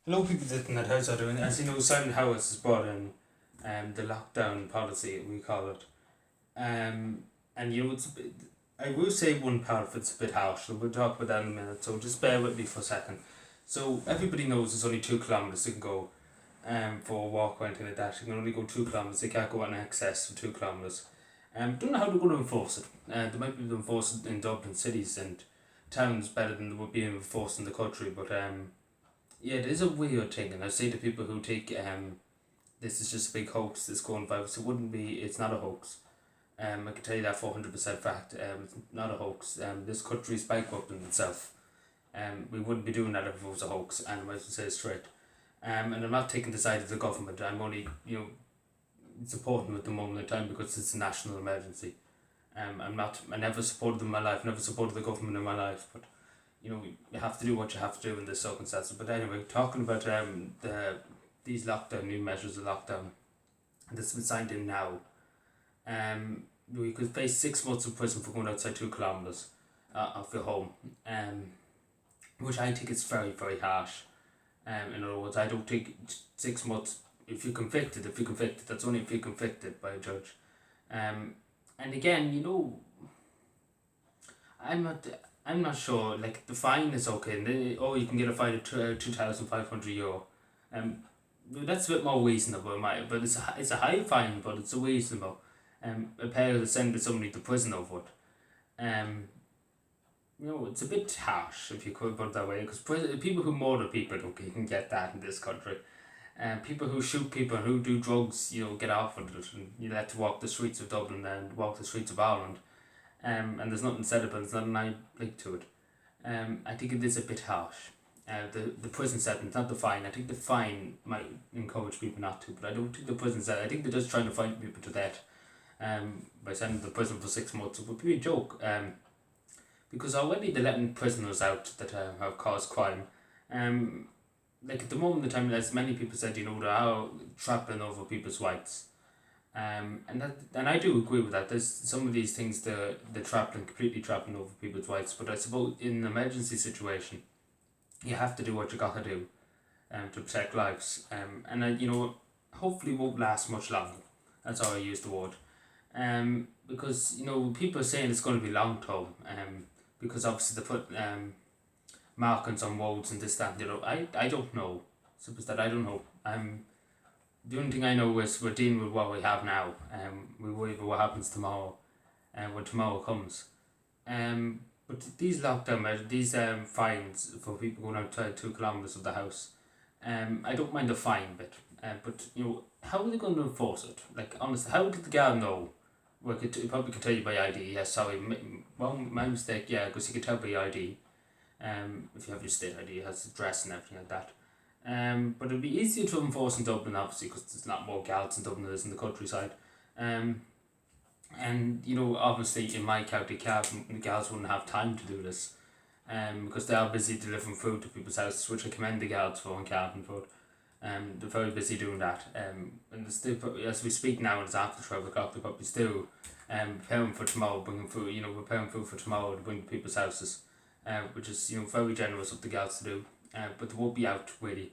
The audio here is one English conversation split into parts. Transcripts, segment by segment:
Hello, people sitting at house are doing. As you know, Simon Howes has brought in the lockdown policy, we call it. And it's a bit, I will say one part of it's a bit harsh, so we'll talk about that in a minute, so just bear with me for a second. So, everybody knows it's only 2 kilometres you can go for a walk or anything like that. You can only go 2 kilometres, you can't go in excess of 2 kilometres. Don't know how they're going to enforce it. They might be able to enforce it in Dublin cities and towns better than they would be enforced in the country, but yeah, it is a weird thing, and I say to people who take this is just a big hoax, this coronavirus. It wouldn't be. It's not a hoax. I can tell you that for 100% fact. It's not a hoax. This country is bankrupt in itself. We wouldn't be doing that if it was a hoax, and I might say it straight. And I'm not taking the side of the government. I'm only supporting them at the moment in time because it's a national emergency. I'm not. I never supported them in my life. Never supported the government in my life, but you have to do what you have to do in this circumstances. But anyway, talking about these lockdown new measures of lockdown that's been signed in now, we could face 6 months in prison for going outside 2 kilometers of your home, which I think is very very harsh. In other words, I don't think 6 months. If you're convicted, that's only if you're convicted by a judge. And again, I'm not. I'm not sure. Like the fine is okay. You can get a fine of 2,500 euro. Um, that's a bit more reasonable, but it's a high fine, but it's a reasonable. A pair of sending somebody to prison over it. It's a bit harsh if you could put it that way, because people who murder people don't can get that in this country. People who shoot people and who do drugs, get off with it, and you let to walk the streets of Dublin and walk the streets of Ireland. And there's nothing said about it, there's nothing I link to it. I think it is a bit harsh. The prison sentence, not the fine. I think the fine might encourage people not to, but I don't think the prison sentence. I think they're just trying to find people to death by sending them to prison for 6 months. It would be a joke because already they're letting prisoners out that have caused crime. Like at the moment in time, as many people said, they're out trampling over people's rights. And I do agree with that. There's some of these things they're completely trapping over people's rights. But I suppose in an emergency situation, you have to do what you gotta do, to protect lives. Hopefully won't last much longer. That's how I use the word. Because people are saying it's going to be long term. Because obviously they put markings on roads and this that. I don't know. Suppose that I don't know. The only thing I know is we're dealing with what we have now. We worry about what happens tomorrow, when tomorrow comes. But these lockdown measures, these fines for people going outside 2 kilometers of the house, I don't mind the fine bit. But how are they going to enforce it? Like honestly, how did the girl know? Well, it probably could tell you by ID. Yes, sorry, my mistake. Yeah, because you can tell by ID. If you have your state ID, it has address and everything like that. But it'd be easier to enforce in Dublin, obviously, because there's a lot more gals in Dublin than there is in the countryside. And obviously, in my county, the gals wouldn't have time to do this, because they are busy delivering food to people's houses, which I commend the gals for in Carlton Food. They're very busy doing that. And they're still, as we speak now, it's after 12 o'clock, they're probably still preparing for tomorrow, bringing food, preparing food for tomorrow to bring to people's houses, which is, very generous of the gals to do. But they won't be out really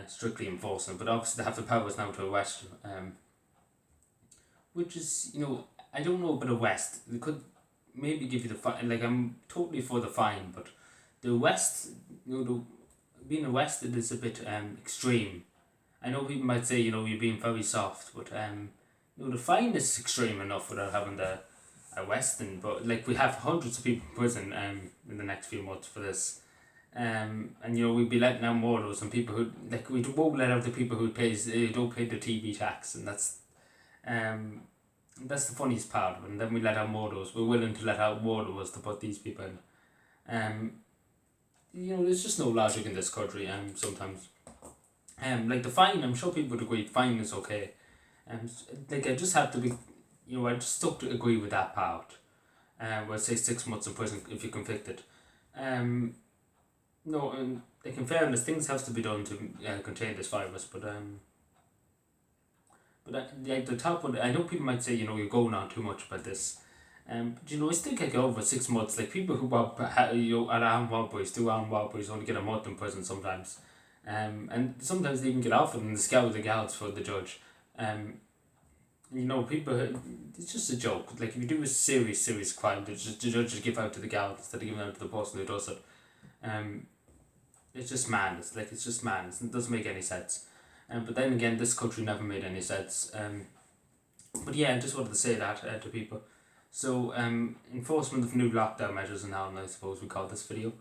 strictly enforcing it. But obviously they have the powers now to arrest you, which is, I don't know about arrest. They could maybe give you the fine. Like, I'm totally for the fine, but the arrest, being arrested is a bit extreme. I know people might say, you're being very soft, but the fine is extreme enough without having the arresting. But like, we have hundreds of people in prison in the next few months for this. And we'd be letting out more of those, and people who we won't let out the people who don't pay the TV tax, and that's the funniest part of it. And then we let out more of those. We're willing to let out more of those to put these people in. There's just no logic in this country. Sometimes, like the fine, I'm sure people would agree. Fine is okay. I just have to be, I just stuck to agree with that part. Where say 6 months in prison if you're convicted. No, and like in fairness, things have to be done to contain this virus, but the top one, I know people might say you're going on too much about this, but I still can't get over 6 months. Like people who are armed robberies, do armed robberies, only get a month in prison sometimes. And sometimes they even get off it and scour the guards for the judge. You know, people, it's just a joke. Like, if you do a serious crime, the judges give out to the guards instead of giving out to the person who does it. It's just madness. Like, it's just madness. It doesn't make any sense. But then again, this country never made any sense. But yeah, I just wanted to say that to people. So, enforcement of new lockdown measures in Ireland, I suppose we call this video.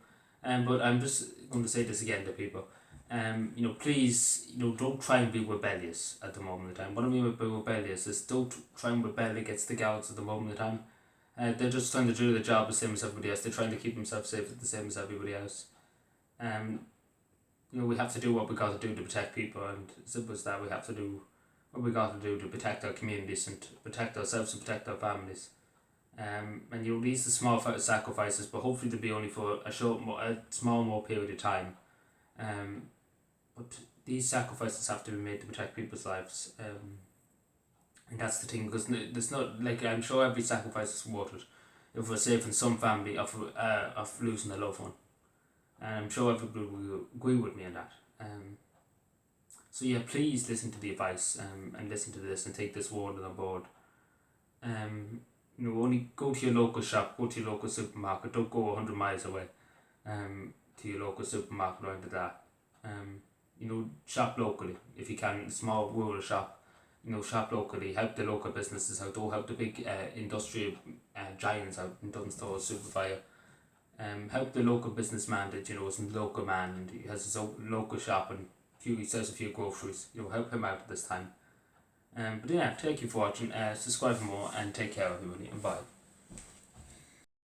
But I'm just going to say this again to people. You know, please, you know, don't try and be rebellious at the moment in time. What I mean by rebellious is don't try and rebel against the guards at the moment in time. They're just trying to do their job the same as everybody else. They're trying to keep themselves safe the same as everybody else. You know, we have to do what we got to do to protect people, and simple as that, we have to do what we got to do to protect our communities and to protect ourselves and protect our families. And you know, these are small sacrifices, but hopefully they'll be only for a small more period of time. But these sacrifices have to be made to protect people's lives. And that's the thing, because there's not, like, I'm sure every sacrifice is worth it if we're saving some family of losing a loved one. And I'm sure everybody will agree with me on that. So yeah, please listen to the advice and listen to this and take this warning on board. You know, only go to your local shop, go to your local supermarket. Don't go 100 miles away to your local supermarket or into that. You know, shop locally if you can. Small rural shop. You know, shop locally. Help the local businesses out. Don't help the big industrial giants out in Dunstore, Superfire. Help the local businessman that, you know, is a local man and he has his own local shop and he sells a few groceries. You know, help him out at this time. But yeah, thank you for watching. Subscribe for more and take care, everybody, and bye.